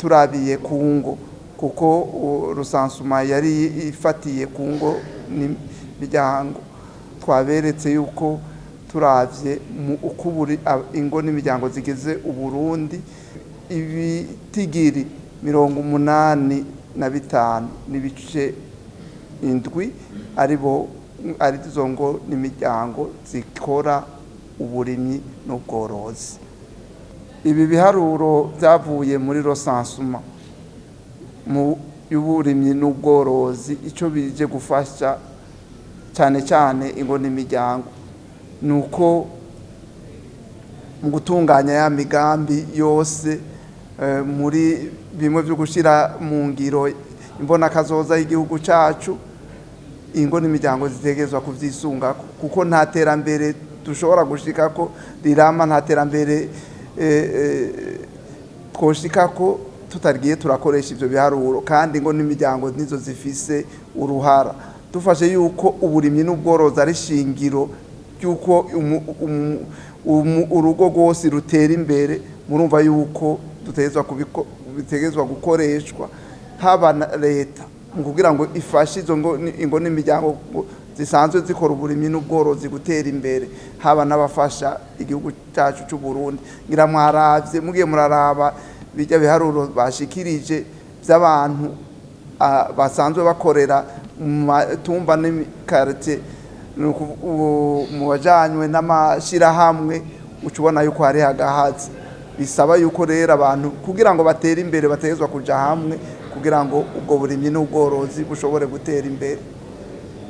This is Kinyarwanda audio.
turabiye ku ngo kuko rusansuma yari ifatiye ku ngo n'imiryango twaberetse yuko turavye uko ingo n'imiryango zigize Uburundi ibitigiri 85 n'ibice indwi ari zo ngo n'imiryango zikora uburimyi n'ubworozi. Ibi biharuro byavuye muri rusansuma mu y'uburimyi n'ubworozi ico bije gufasha cyane cyane ingo n'imiryango nuko mu gutunganya ya migambi yose muri bimwe byo gushira mu ngiro imbona kazoza y'igihugu cacu ingo n'imiryango zitegezwa kuvyisunga kuko nta terambere dushobora gushika ko rirama, nta terambere twoshika ko tutarigiye turakoresha ivyo biharuro kandi ngo n'imiryango nizo zifise uruhara dufashe yuko uburimyi n'ubworozi ari shingiro yuko urugo rwose rutera imbere. Murumva yuko bitegezwa gukoreshwa haba leta mu kugira ngo ifashe izo ingo n'imiryango zisanzwe zikora uburimyi n'ubworozi gutera imbere, haba n'abafasha igihugu cyacu cy'u Burundi. Ngira mwaravye mugiye muraraba bijya biharuro bashikirije by'abantu basanzwe bakorera mu matumba n'ikarite mu bajanywe n'amashirahamwe ucubona yuko hari hagahazi. Bisaba yuko rero abantu kugira ngo batere imbere bategezwa kuja hamwe kugira ngo ubwo burimyi n'ubworozi bushobore gutera imbere.